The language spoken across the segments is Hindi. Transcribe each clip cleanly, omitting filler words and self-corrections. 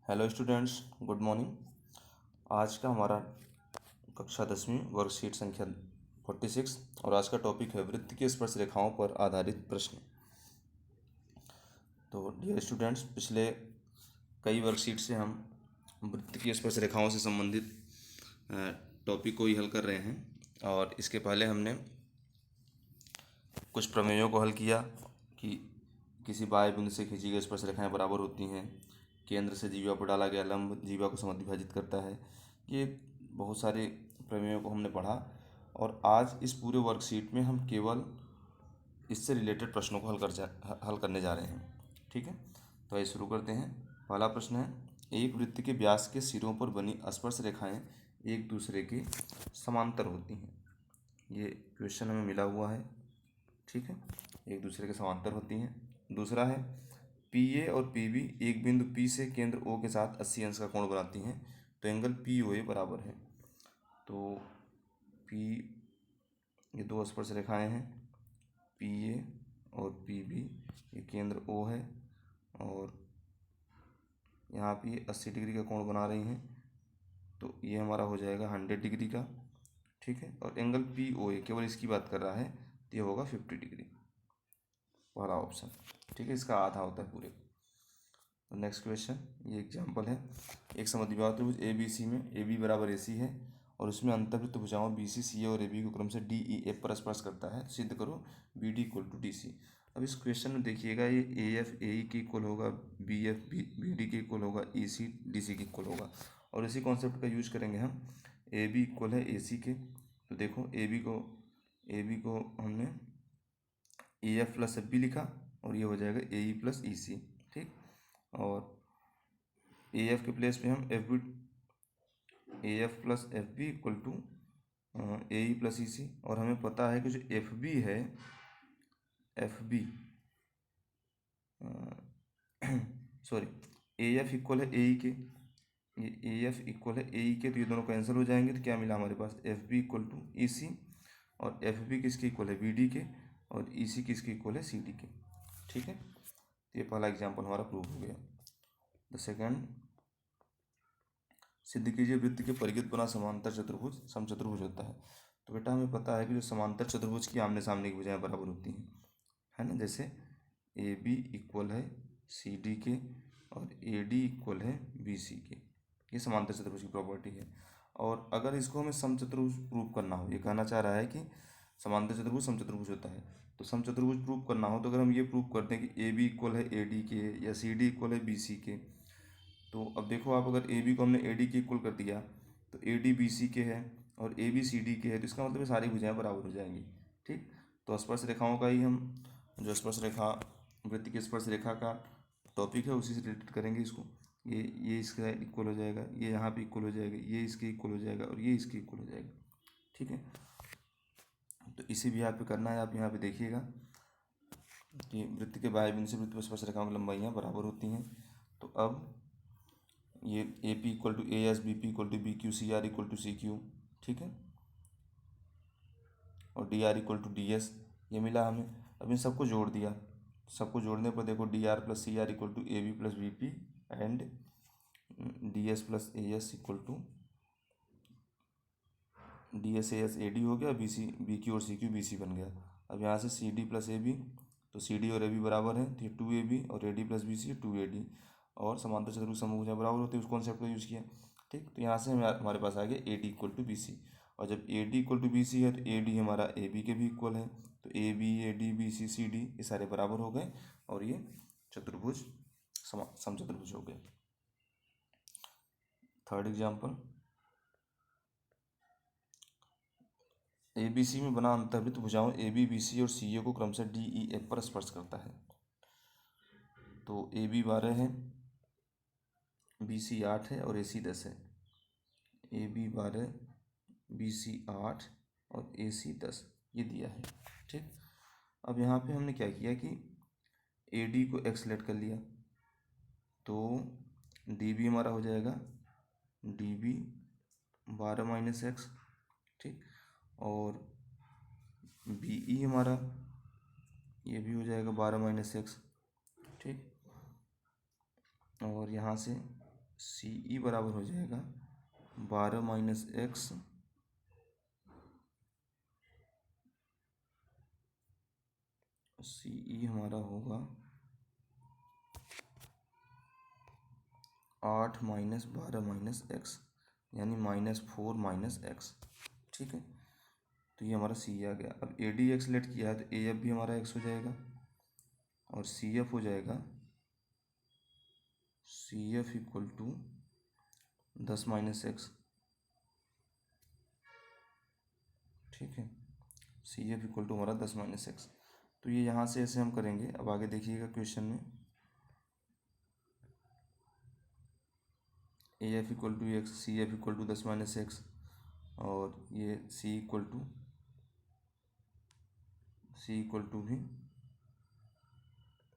Hello students, good morning. आज का हमारा कक्षा 10वीं वर्कशीट संख्या 46 और आज का टॉपिक है वृत्त की स्पर्श रेखाओं पर आधारित प्रश्न। तो डियर स्टूडेंट्स, पिछले कई वर्कशीट से हम वृत्त की स्पर्श रेखाओं से संबंधित टॉपिक को ही हल कर रहे हैं और इसके पहले हमने कुछ प्रमेयों को हल किया कि किसी बाह्य बिंदु से खींची गई स्पर्श रेखाएं बराबर होती हैं, केंद्र से जीवा पर डाला गया लंब जीवा को समद्विभाजित करता है। ये बहुत सारे प्रमेयों को हमने पढ़ा और आज इस पूरे वर्कशीट में हम केवल इससे रिलेटेड प्रश्नों को हल करने जा रहे हैं। ठीक है, तो आइए शुरू करते हैं। पहला प्रश्न है, एक वृत्त के व्यास के सिरों पर बनी स्पर्श रेखाएं एक दूसरे के समांतर होती हैं। ये क्वेश्चन हमें मिला हुआ है। ठीक है, एक दूसरे के समांतर होती हैं। दूसरा है, पी ए और पी बी एक बिंदु पी से केंद्र ओ के साथ 80 अंश का कोण बनाती हैं, तो एंगल पी ओ ए बराबर है। तो पी, ये दो स्पर्श रेखाएं हैं, पी ए और पी बी, ये केंद्र ओ है और यहाँ पे 80 डिग्री का कोण बना रही हैं, तो ये हमारा हो जाएगा 100 डिग्री का। ठीक है, और एंगल पी ओ ए केवल इसकी बात कर रहा है, तो ये होगा 50 डिग्री, पहला ऑप्शन। ठीक है, इसका आधा होता है पूरे। तो नेक्स्ट क्वेश्चन, ये एग्जांपल है, एक समद्विबाहु त्रिभुज ए बी सी में ए बी बराबर ए सी है और उसमें अंतर्वृत्त भुजाओं बी सी सी ए और ए बी को क्रम से डी ई एफ पर स्पर्श करता है, सिद्ध करो B D equal to D C. अब इस क्वेश्चन में देखिएगा, ये ए एफ ए ई के इक्वल होगा, बी एफ बी डी के इक्वल होगा, ई सी डी सी के इक्वल होगा और इसी कॉन्सेप्ट का यूज करेंगे हम। ए बी इक्वल है ए सी के, तो देखो ए बी को हमने A F plus F B लिखा और ये हो जाएगा ए ई प्लस ई सी। ठीक, और ए एफ के प्लेस पे हम F B, A F plus F B equal to A E plus E C. और हमें पता है कि जो एफ बी है, F B sorry, A F equal है ए ई के, ये ए एफ इक्वल है ए ई के, तो ये दोनों कैंसिल हो जाएंगे, तो क्या मिला हमारे पास, F B equal to E C और एफ बी किसके इक्वल है, बी डी के, और ई सी किसके इक्वल है, सी डी के। ठीक है, तो ये पहला एग्जाम्पल हमारा प्रूव हो गया। द सेकंड, सिद्ध कीजिए वृत्त के परिघ बना समांतर चतुर्भुज समचतुर्भुज होता है। तो बेटा हमें पता है कि जो समांतर चतुर्भुज की आमने सामने की भुजाएं बराबर होती हैं, है ना। जैसे ए बी इक्वल है सी डी के और ए डी इक्वल है बी सी के, ये समांतर चतुर्भुज की प्रॉपर्टी है। और अगर इसको हमें समचतुर्भुज प्रूव करना हो, ये कहना चाह रहा है कि समांतर चतुर्भुज समचतुर्भुज होता है, तो समचतुर्भुज प्रूव करना हो तो अगर हम ये प्रूव करते हैं कि ए बी इक्वल है ए डी के या सी डी इक्वल है बी सी के, तो अब देखो आप, अगर ए बी को हमने ए डी के इक्वल कर दिया तो ए डी बी सी के है और ए बी सी डी के है, तो इसका मतलब सारी भुजाएं बराबर हो जाएंगी। ठीक, तो स्पर्श रेखाओं का ही हम, जो स्पर्श रेखा वृत्त की स्पर्श रेखा का टॉपिक है उसी से रिलेटेड करेंगे इसको। ये इसका इक्वल हो जाएगा, ये यहाँ पे इक्वल हो जाएगा, ये इसके इक्वल हो जाएगा और ये इसके इक्वल हो जाएगा। ठीक है, तो इसी भी यहाँ पे करना है। आप यहाँ पे देखिएगा कि वृत्त के बाह्य बिंदु से वृत्त पर स्पर्श रेखाओं की लंबाइयाँ बराबर होती हैं। तो अब ये A P equal to A S, B P equal to B Q, C R equal to C Q. ठीक है, और D R equal to D S, ये मिला हमें। अब इन सबको जोड़ दिया, सबको जोड़ने पर देखो D R plus C R equal to A B plus B P and D S plus A S equal to D S A S A D हो गया, बी सी बी क्यू और सी क्यू बी सी बन गया। अब यहाँ से C D plus A B, तो सी डी और ए बी बराबर है, तो ये 2ab और A D plus B C 2ad, और समांतर चतुर्भुज समभुजाएं बराबर होती है, उस कॉन्सेप्ट का यूज़ किया। ठीक, तो यहाँ से हमारे पास आ गया A D equal to B C, और जब A D equal to B C है तो ए डी हमारा ए बी के भी इक्वल है, तो A B A D B C C D ये सारे बराबर हो गए और ये चतुर्भुज समचतुर्भुज हो गए। Third example, A B C में बना अंतर्वृत्त भुजाओं ए बी बी सी और सी ए को क्रम से डी ई एफ पर स्पर्श करता है। तो ए बी 12 है, बी सी 8 है और ए सी 10 है। ए बी 12, बी सी 8 और ए सी 10 ये दिया है। ठीक, अब यहाँ पे हमने क्या किया कि ए डी को एक्स सेलेक्ट कर लिया, तो डी बी हमारा हो जाएगा डी बी 12 माइनस एक्स। ठीक, और बी ई हमारा ये भी हो जाएगा 12 माइनस एक्स। ठीक, और यहाँ से सी ई बराबर हो जाएगा 12 माइनस एक्स सी ई हमारा होगा 8 माइनस 12 माइनस एक्स, यानी -4 माइनस एक्स। ठीक है, तो ये हमारा सी आ गया। अब ए डी एक्स लेट किया है तो ए एफ भी हमारा एक्स हो जाएगा और सी एफ हो जाएगा C F equal to 10 minus x. ठीक है, सी एफ इक्वल टू हमारा 10 माइनस एक्स। तो ये यहाँ से ऐसे हम करेंगे। अब आगे देखिएगा क्वेश्चन में, A F equal to x, C F equal to 10 minus x, और ये सी इक्वल टू भी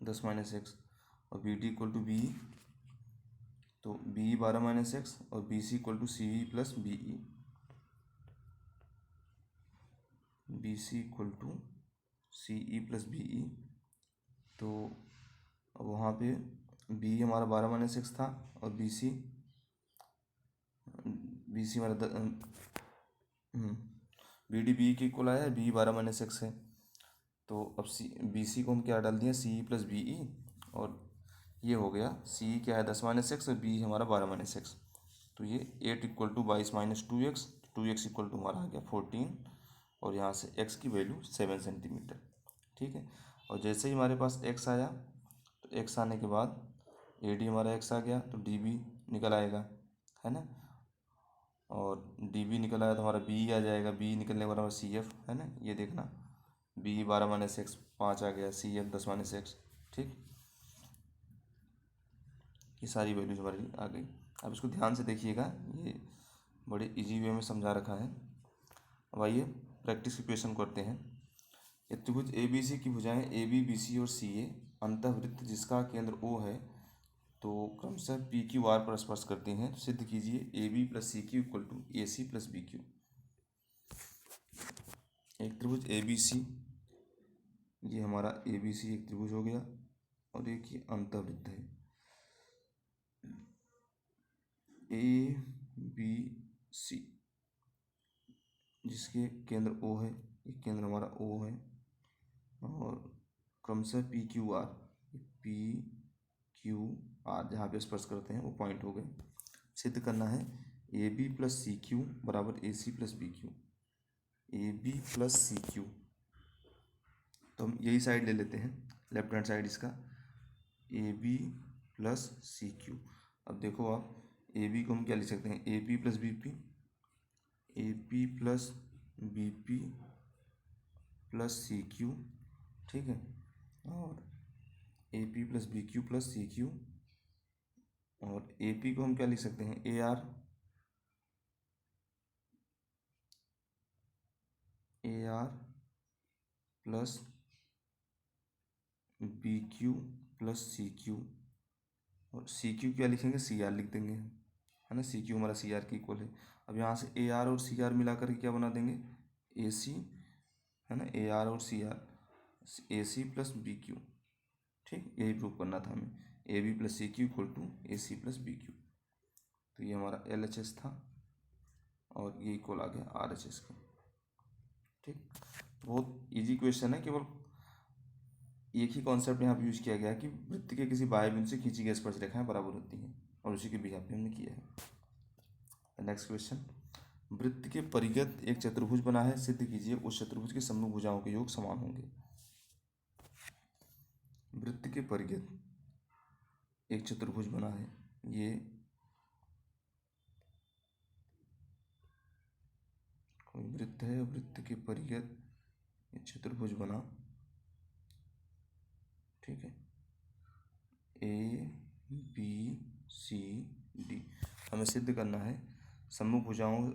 10 माइनस एक्स, और B D equal to B, तो बी 12 माइनस एक्स, और B C equal to C E plus B E, B C equal to C E plus B E. तो वहाँ पे बी हमारा 12 माइनस एक्स था और बी सी हमारा बी डी बी के इक्वल आया है, बी 12 माइनस एक्स है। तो अब सी बी सी को हम क्या डाल दिए, सी ई प्लस बी ई, और ये हो गया सी क्या है 10 माइनस एक्स और बी हमारा 12 माइनस एक्स। तो ये 8 equal to 22 minus 2x, 2x equal to हमारा आ गया 14, और यहाँ से x की वैल्यू 7 सेंटीमीटर। ठीक है, और जैसे ही हमारे पास x आया तो x आने के बाद ए डी हमारा x आ गया तो डी बी निकल आएगा, है ना, और डी बी निकल आया तो हमारा बी आ जाएगा, बी निकलने के बाद हमारा सी एफ, है ना, ये देखना बी 12 माइनस एक्स 5 आ गया, सी एफ 10 माइनस एक्स। ठीक, ये सारी वैल्यूज हमारी आ गई। अब इसको ध्यान से देखिएगा, ये बड़े इजी वे में समझा रखा है। अब आइए प्रैक्टिस की क्वेश्चन करते हैं। एक त्रिभुज ए बी सी की भुजाएं ए बी बी सी और सी ए, अंतःवृत्त जिसका केंद्र ओ है, तो क्रमशः पी क्यू आर पर स्पर्श करते हैं, तो सिद्ध कीजिए A B plus C Q equal to A C plus B Q. एक त्रिभुज ए बी सी, ये हमारा ए बी सी एक त्रिभुज हो गया, और एक ये अंतःवृत्त है ए बी सी, जिसके केंद्र ओ है, ये केंद्र हमारा ओ है, और क्रमशः पी क्यू आर जहाँ पे स्पर्श करते हैं वो पॉइंट हो गए। सिद्ध करना है A B plus C Q बराबर A C plus B Q, A B plus C Q. तो हम यही साइड ले लेते हैं, लेफ्ट हैंड साइड इसका, A B plus C Q. अब देखो आप, ए बी को हम क्या लिख सकते हैं, A P plus B P, A P plus B P plus C Q. ठीक है, और A P plus B Q plus C Q, और ए पी को हम क्या लिख सकते हैं, A R, A R plus B Q plus C Q, और सी क्यू क्या लिखेंगे, सी आर लिख देंगे, है ना, सी क्यू हमारा सी आर के इक्वल है। अब यहाँ से ए आर और सी आर मिला करके क्या बना देंगे, ए सी, है ना, ए आर और C R, A C plus B Q. ठीक, यही प्रूव करना था हमें, A B plus C Q equal to A C plus B Q. तो ये हमारा एल एच एस था, और ये इक्वल आ गया आर एच एस के। ठीक, बहुत इजी क्वेश्चन है, केवल एक ही कॉन्सेप्ट यहाँ पे यूज किया गया है कि वृत्त के किसी बाह्य बिंदु से खींची गई स्पर्शरेखाएं बराबर होती हैं, और उसी के बिहाफ पे हमने किया है। नेक्स्ट क्वेश्चन, वृत्त के परिगत एक चतुर्भुज बना है, सिद्ध कीजिए उस चतुर्भुज के सम्मुख भुजाओं के योग समान होंगे। वृत्त के परिगत एक चतुर्भुज बना है, ये कोई वृत्त है, वृत्त के परिगत एक चतुर्भुज बना, ठीक है, ए बी सी डी। हमें सिद्ध करना है सम्मुख भुजाओं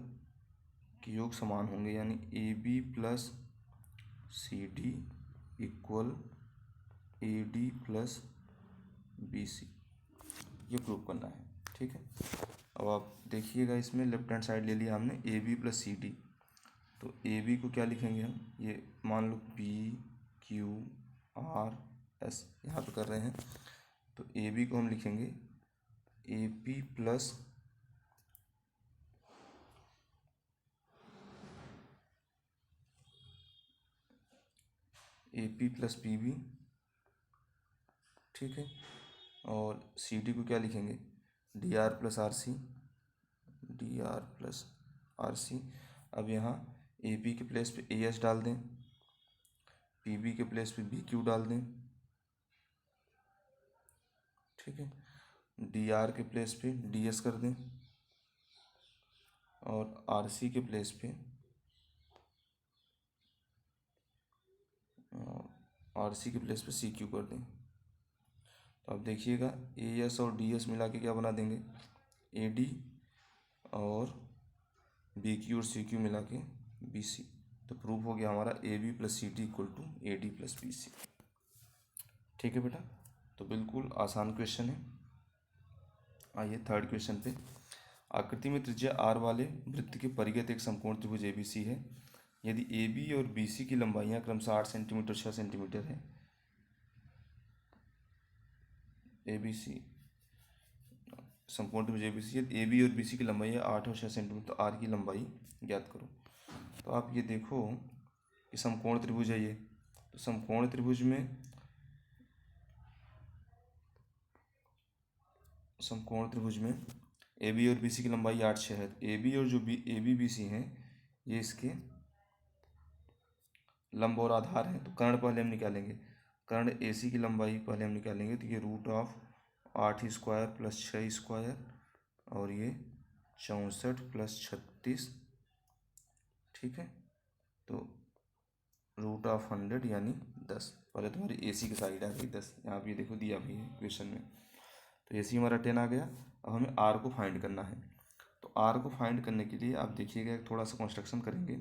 के योग समान होंगे, यानी A B plus C D equal A D plus B C, ये प्रूव करना है। ठीक है, अब आप देखिएगा, इसमें लेफ्ट हैंड साइड ले लिया हमने A B plus C D, तो ए बी को क्या लिखेंगे हम, ये मान लो पी क्यू आर एस यहाँ पे कर रहे हैं, तो ए बी को हम लिखेंगे A P plus P B, ठीक है। और सी डी को क्या लिखेंगे, D R plus R C, D R plus R C. अब यहाँ ए पी के प्लेस पे ए एस डाल दें, पी बी के प्लेस पे बी क्यू डाल दें, ठीक है। डी आर के प्लेस पे डी एस कर दें, और आर सी के प्लेस पे आर सी के प्लेस पे सी क्यू कर दें। तो अब देखिएगा ए एस और डी एस मिला के क्या बना देंगे, ए डी, और बी क्यू और सी क्यू मिला के बी सी। तो प्रूफ हो गया हमारा A B plus C D equal to A D plus B C. ठीक है बेटा, तो बिल्कुल आसान क्वेश्चन है। आइए थर्ड क्वेश्चन पे। आकृति में त्रिज्या आर वाले वृत्त के परिगत एक समकोण त्रिभुज ए बी सी है। यदि ए बी और बी सी की लंबाइयाँ क्रमशः 8 सेंटीमीटर 6 सेंटीमीटर है, ए बी सी समकोण त्रिभुज A B C, A B और बी सी की लंबाई है 8 और 6 सेंटीमीटर, तो आर की लंबाई ज्ञात करो। तो आप ये देखो कि समकोण त्रिभुज है ये, तो समकोण त्रिभुज में ए बी और बी सी की लंबाई 8 6 है। ए बी और जो ए बी बी सी हैं ये इसके लंब और आधार हैं। तो कर्ण पहले हम निकालेंगे, कर्ण ए सी की लंबाई पहले हम निकालेंगे, तो ये root of 8 square plus 6 square, और ये 64 प्लस 36, ठीक है। तो रूट ऑफ 100 यानी 10। पहले तुम्हारी ए सी की साइड आ गई 10, यहाँ पे देखो दिया भी है क्वेश्चन में। तो ए सी हमारा 10 आ गया। अब हमें आर को फाइंड करना है। तो आर को फाइंड करने के लिए आप देखिएगा थोड़ा सा कंस्ट्रक्शन करेंगे।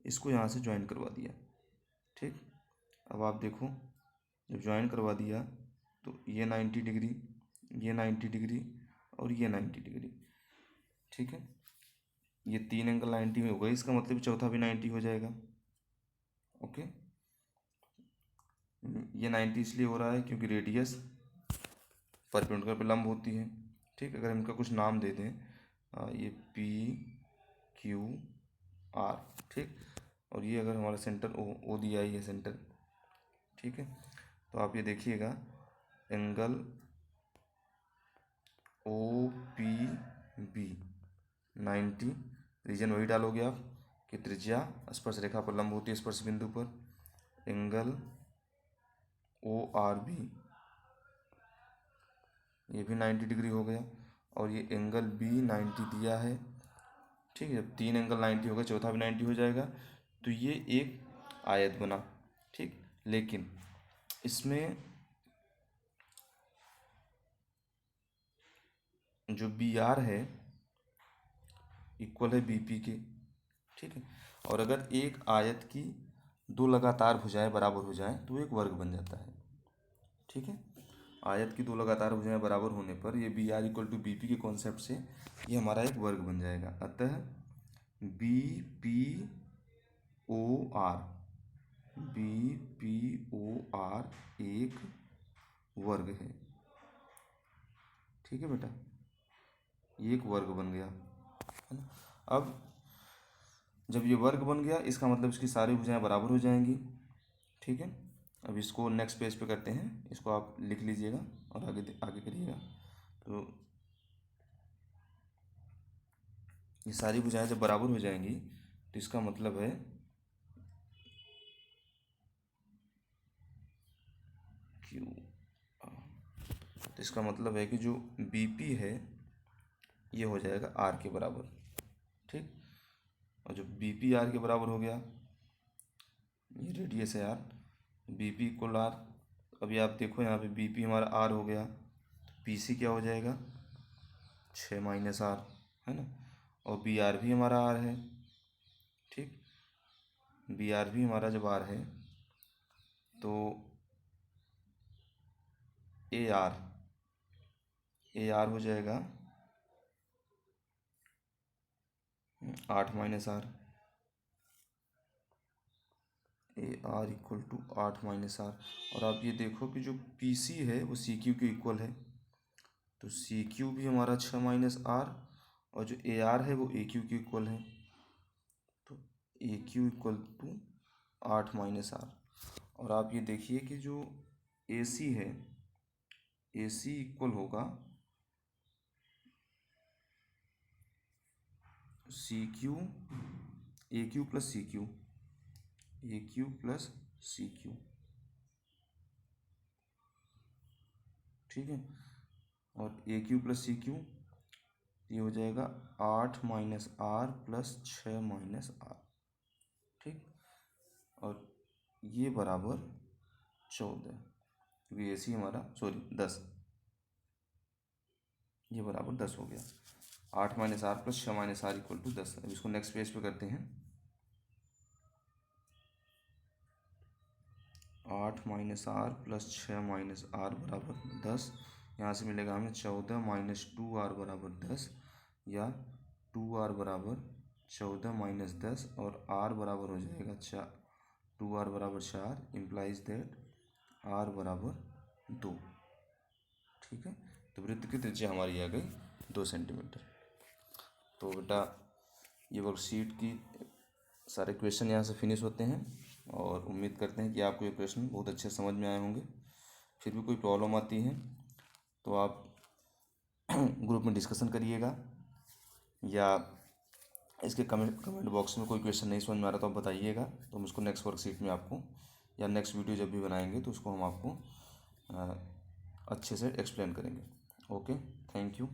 इसको यहाँ से ज्वाइन करवा दिया, ठीक। अब आप देखो जब ज्वाइन करवा दिया तो ये 90 डिग्री, ये 90 डिग्री और ये 90 डिग्री, ठीक है। ये 3 एंगल 90 में हो गए, इसका मतलब चौथा भी 90 हो जाएगा। ओके, ये 90 इसलिए हो रहा है क्योंकि रेडियस परपेंडिकुलर पे लंब होती है, ठीक। अगर हम इनका कुछ नाम दे दें, ये पी क्यू आर, ठीक। और ये अगर हमारा सेंटर ओ दिया ही है सेंटर, ठीक है। तो आप ये देखिएगा angle O P B 90, reason वही डालोगे आप कि त्रिज्या स्पर्श रेखा पर लंब होती है स्पर्श बिंदु पर। एंगल ओ आर बी ये भी 90 डिग्री हो गया, और ये एंगल बी 90 दिया है, ठीक है। जब 3 एंगल 90 हो गए, चौथा भी 90 हो जाएगा। तो ये एक आयत बना, ठीक। लेकिन इसमें जो बी आर है इक्वल है बी पी के, ठीक है। और अगर एक आयत की दो लगातार भुजाएं बराबर हो जाएं तो एक वर्ग बन जाता है, ठीक है। आयत की दो लगातार भुजाएं बराबर होने पर ये B R equal to B P के कॉन्सेप्ट से ये हमारा एक वर्ग बन जाएगा। अतः B P O R, B P O R एक वर्ग है, ठीक है बेटा। ये एक वर्ग बन गया, है ना। अब जब ये वर्ग बन गया इसका मतलब इसकी सारी भुजाएं बराबर हो जाएंगी, ठीक है। अब इसको नेक्स्ट पेज पे करते हैं, इसको आप लिख लीजिएगा और आगे आगे करिएगा। तो ये सारी भुजाएं जब बराबर हो जाएंगी तो इसका मतलब है क्यू, तो इसका मतलब है कि जो बी पी है ये हो जाएगा आर के बराबर, ठीक। और जब बी पी आर के बराबर हो गया, ये रेडियस है R, B P equal R. अभी आप देखो यहाँ पे बी पी हमारा आर हो गया, तो पी सी क्या हो जाएगा 6 माइनस आर, है ना। और बी आर भी हमारा आर है, ठीक। बी आर भी हमारा जब आर है तो ए आर हो जाएगा 8 minus R, A R equal to 8 minus R. और आप ये देखो कि जो पी सी है वो सी क्यू के इक्वल है, तो सी क्यू भी हमारा 6 - r, और जो ए आर है वो ए क्यू के इक्वल है, तो ए क्यू इक्वल टू 8 - r। और आप ये देखिए कि जो ए सी है, ए सी इक्वल होगा सी क्यू, ए क्यू प्लस सी क्यू, ए क्यू प्लस सी क्यू, ठीक है। और ए क्यू प्लस सी क्यू ये हो जाएगा 8 - r प्लस 6 - r, ठीक। और ये बराबर 14, क्योंकि ए सी हमारा 10, ये बराबर 10 हो गया। 8 - r plus 6 - r equal to 10। अब इसको नेक्स्ट पेज पे करते हैं। 8 - r प्लस 6 - r बराबर 10। यहाँ से मिलेगा हमें 14 - 2r बराबर 10, या 2r बराबर 14 - 10, और r बराबर हो जाएगा 4, 2r बराबर 4, इम्प्लाइज दैट r बराबर 2, ठीक है। तो वृत्त की त्रिज्या हमारी आ गई 2 सेंटीमीटर। तो बेटा ये वर्कशीट की सारे क्वेश्चन यहाँ से फिनिश होते हैं, और उम्मीद करते हैं कि आपको ये क्वेश्चन बहुत अच्छे समझ में आए होंगे। फिर भी कोई प्रॉब्लम आती है तो आप ग्रुप में डिस्कशन करिएगा, या इसके कमेंट बॉक्स में कोई क्वेश्चन नहीं समझ में आ रहा तो आप बताइएगा, तो हम उसको नेक्स्ट वर्कशीट में आपको, या नेक्स्ट वीडियो जब भी बनाएंगे तो उसको हम आपको अच्छे से एक्सप्लेन करेंगे। Okay, thank you.